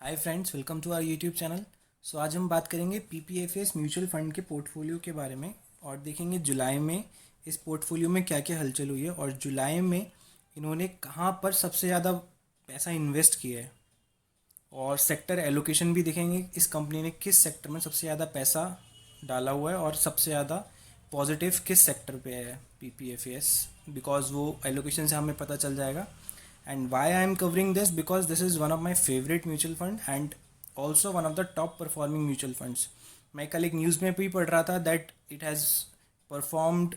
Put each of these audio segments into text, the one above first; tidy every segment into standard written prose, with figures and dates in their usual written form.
Hi friends, welcome to our YouTube channel. So आज हम बात करेंगे पीपीएफएस म्यूचुअल फंड के पोर्टफोलियो के बारे में और देखेंगे जुलाई में इस पोर्टफोलियो में क्या क्या हलचल हुई है और जुलाई में इन्होंने कहाँ पर सबसे ज़्यादा पैसा इन्वेस्ट किया है और सेक्टर एलोकेशन भी देखेंगे इस कंपनी ने किस सेक्टर में सबसे ज़्यादा पैसा डाला हुआ है और सबसे ज़्यादा पॉजिटिव किस सेक्टर पे है पीपीएफएस, बिकॉज वो एलोकेशन से हमें पता चल जाएगा। And why I am covering this? Because this is one of my favorite mutual fund and also one of the top performing mutual funds. मैं कल एक न्यूज़ में भी पढ़ रहा था that it has performed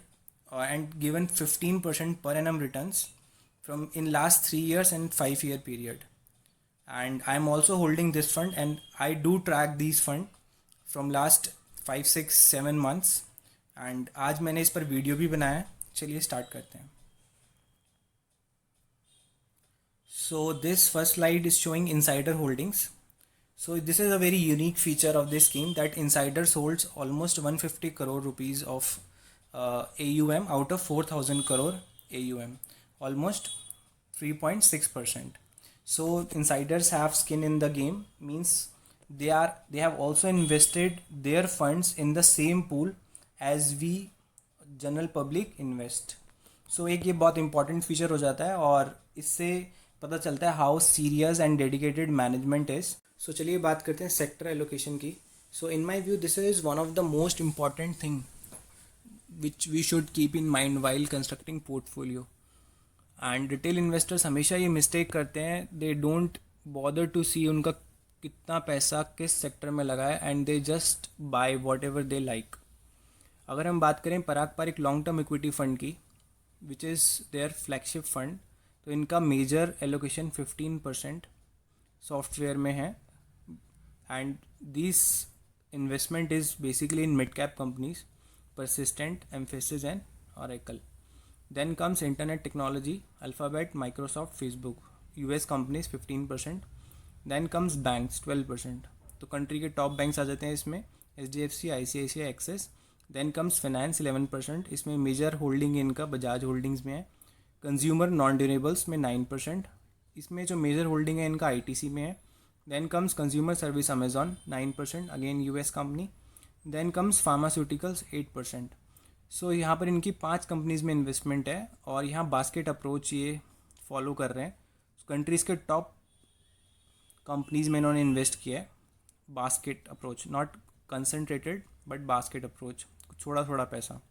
and given 15% per annum returns from in last 3 years and 5 year period. And I am also holding this fund and I do track these fund from last 5, 6, 7 months. And आज मैंने इस पर video भी बनाया है। चलिए start करते हैं। So this first slide is showing insider holdings. So this is a very unique feature of this scheme that insiders holds almost 150 crore rupees of AUM out of 4,000 crore AUM, almost 3.6%. So insiders have skin in the game, means they have also invested their funds in the same pool as we general public invest. So एक ये बहुत important feature हो जाता है और इससे पता चलता है how serious and dedicated management is. So चलिए बात करते हैं सेक्टर एलोकेशन की। So in my view this is one of the most important thing which we should keep in mind while constructing portfolio. And retail investors हमेशा ये mistake करते हैं, they don't bother to see उनका कितना पैसा किस sector में लगा है and they just buy whatever they like. अगर हम बात करें Parag Parikh long term equity fund की which is their flagship fund, तो इनका मेजर एलोकेशन 15% सॉफ्टवेयर में है and this investment is basically in mid cap companies Persistent, Mphasis and Oracle. Then comes internet technology, Alphabet, Microsoft, Facebook, US companies 15%। Then comes banks 12%। तो country के top banks आ जाते हैं इसमें, HDFC, ICICI, Axis. Then comes finance 11%, इसमें major holding इनका Bajaj holdings में है। Consumer non durables में 9%, इसमें जो मेजर होल्डिंग है इनका ITC में है। Then comes consumer service Amazon 9%, again US company. Then comes pharmaceuticals 8%। So यहाँ पर इनकी 5 कंपनीज में इन्वेस्टमेंट है और यहाँ बास्केट अप्रोच ये फॉलो कर रहे हैं। कंट्रीज़ के टॉप कंपनीज में इन्होंने इन्वेस्ट किया है। Basket approach, not concentrated but basket approach, थोड़ा थोड़ा पैसा।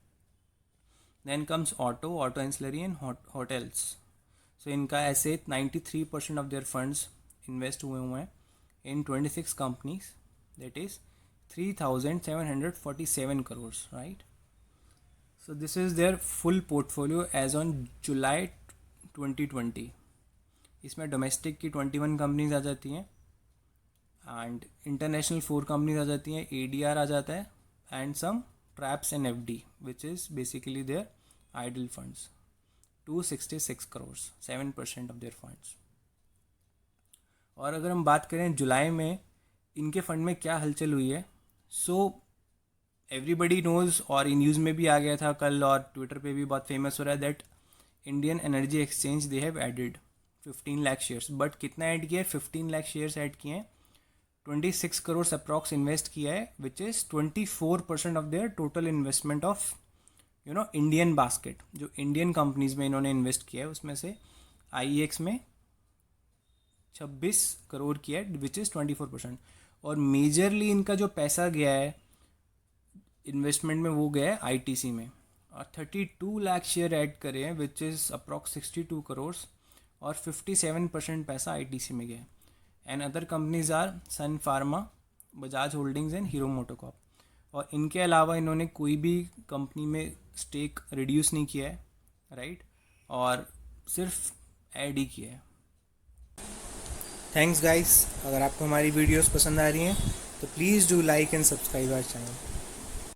Then comes auto ancillary and hotels. So इनका ऐसे 93% ऑफ देयर फंड्स इन्वेस्ट हुए हैं in 26 companies, that is 3,747 crore, right. So this is their full portfolio as on July 2020। इसमें domestic की 21 companies आ जाती हैं एंड इंटरनेशनल 4 कंपनीज आ जाती हैं, ADR आ जाता है and some traps and FD which is basically their idle funds, 266 crores, 7% of their funds। और अगर हम बात करें जुलाई में इनके फंड में क्या हलचल हुई है, सो एवरीबडी नोज और इन न्यूज़ में भी आ गया था कल और ट्विटर पे भी बहुत फेमस हो रहा है that Indian Energy Exchange they have added 15 lakh shares. But कितना ऐड किया है? 15 लाख शेयर्स ऐड किए हैं, 26 करोड़ अप्रॉक्स इन्वेस्ट किया है which is 24% of their total investment of Indian basket. जो इंडियन कंपनीज में इन्होंने इन्वेस्ट किया है उसमें से IEX में 26 करोड़ किया है विच इज़ 24%। और मेजरली इनका जो पैसा गया है इन्वेस्टमेंट में वो गया है ITC में, और 32 लाख शेयर ऐड करे हैं विच इज़ अप्रॉक्स 62 करोड़ और 57% पैसा ITC में गया है। And other companies are Sun Pharma, Bajaj Holdings and Hero MotoCorp. और इनके अलावा इन्होंने कोई भी कंपनी में स्टेक रिड्यूस नहीं किया है, राइट, और सिर्फ ऐड ही किया है। थैंक्स गाइस, अगर आपको हमारी वीडियोस पसंद आ रही हैं तो please do like and subscribe our channel.